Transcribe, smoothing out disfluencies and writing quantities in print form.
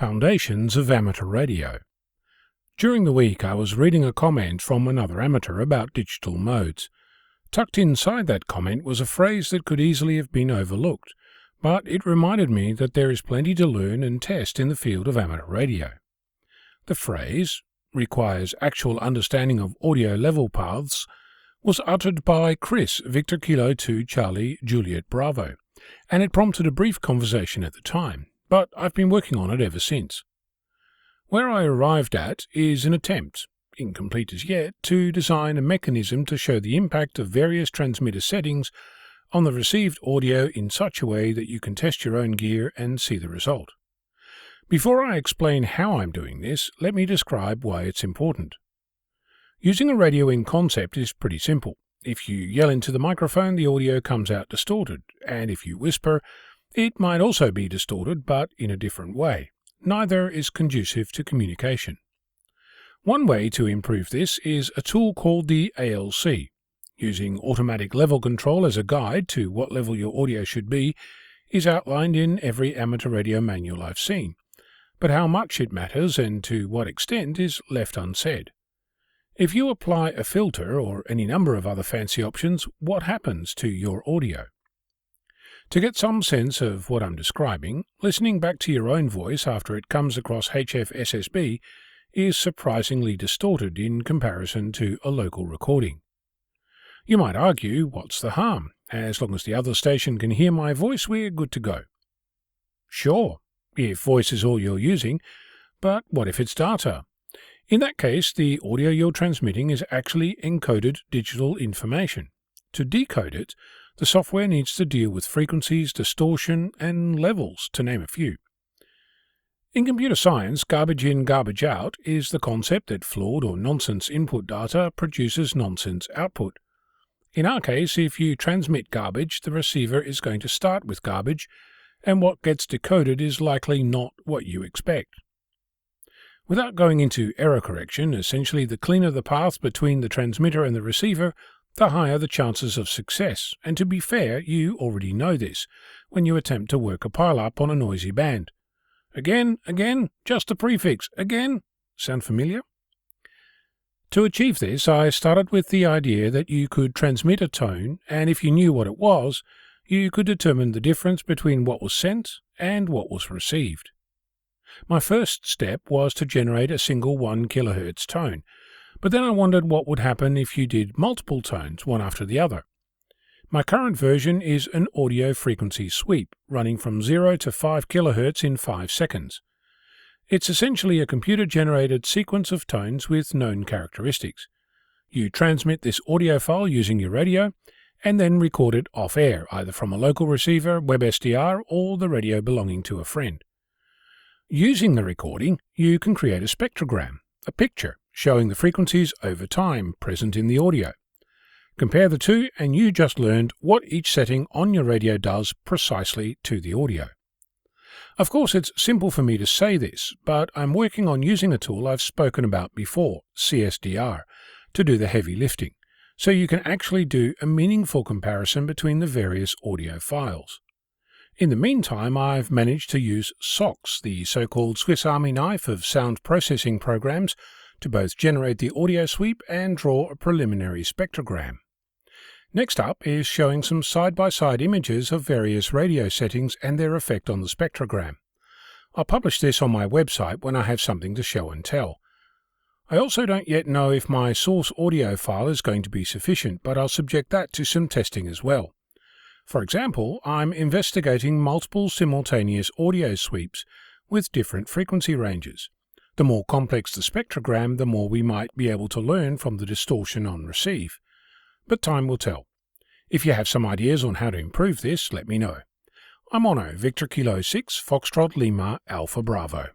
Foundations of Amateur Radio. During the week I was reading a comment from another amateur about digital modes. Tucked inside that comment was a phrase that could easily have been overlooked, but it reminded me that there is plenty to learn and test in the field of amateur radio. The phrase requires actual understanding of audio level paths was uttered by Chris, Victor Kilo 2 Charlie Juliet Bravo, and it prompted a brief conversation at the time, but I've been working on it ever since. Where I arrived at is an attempt, incomplete as yet, to design a mechanism to show the impact of various transmitter settings on the received audio in such a way that you can test your own gear and see the result. Before I explain how I'm doing this, let me describe why it's important. Using a radio in concept is pretty simple. If you yell into the microphone, the audio comes out distorted, and if you whisper, it might also be distorted, but in a different way. Neither is conducive to communication. One way to improve this is a tool called the ALC. Using automatic level control as a guide to what level your audio should be is outlined in every amateur radio manual I've seen, but how much it matters and to what extent is left unsaid. If you apply a filter or any number of other fancy options, what happens to your audio? To get some sense of what I'm describing, listening back to your own voice after it comes across HFSSB is surprisingly distorted in comparison to a local recording. You might argue, what's the harm? As long as the other station can hear my voice, we're good to go. Sure, if voice is all you're using, but what if it's data? In that case, the audio you're transmitting is actually encoded digital information. To decode it, the software needs to deal with frequencies, distortion, and levels, to name a few. In computer science, garbage in, garbage out is the concept that flawed or nonsense input data produces nonsense output. In our case, if you transmit garbage, the receiver is going to start with garbage, and what gets decoded is likely not what you expect. Without going into error correction, essentially the cleaner the path between the transmitter and the receiver, the higher the chances of success, and to be fair, you already know this when you attempt to work a pile-up on a noisy band. Again, just a prefix, again. Sound familiar? To achieve this, I started with the idea that you could transmit a tone, and if you knew what it was, you could determine the difference between what was sent and what was received. My first step was to generate a single 1 kHz tone, but then I wondered what would happen if you did multiple tones, one after the other. My current version is an audio frequency sweep, running from 0 to 5 kHz in 5 seconds. It's essentially a computer-generated sequence of tones with known characteristics. You transmit this audio file using your radio, and then record it off-air, either from a local receiver, WebSDR, or the radio belonging to a friend. Using the recording, you can create a spectrogram, a picture, showing the frequencies over time present in the audio. Compare the two and you just learned what each setting on your radio does precisely to the audio. Of course, it's simple for me to say this, but I'm working on using a tool I've spoken about before, CSDR, to do the heavy lifting, so you can actually do a meaningful comparison between the various audio files. In the meantime, I've managed to use SOX, the so-called Swiss Army knife of sound processing programs, to both generate the audio sweep and draw a preliminary spectrogram. Next up is showing some side-by-side images of various radio settings and their effect on the spectrogram. I'll publish this on my website when I have something to show and tell. I also don't yet know if my source audio file is going to be sufficient, but I'll subject that to some testing as well. For example, I'm investigating multiple simultaneous audio sweeps with different frequency ranges. The more complex the spectrogram, the more we might be able to learn from the distortion on receive. But time will tell. If you have some ideas on how to improve this, let me know. I'm Ono, Victor Kilo 6, Foxtrot Lima, Alpha Bravo.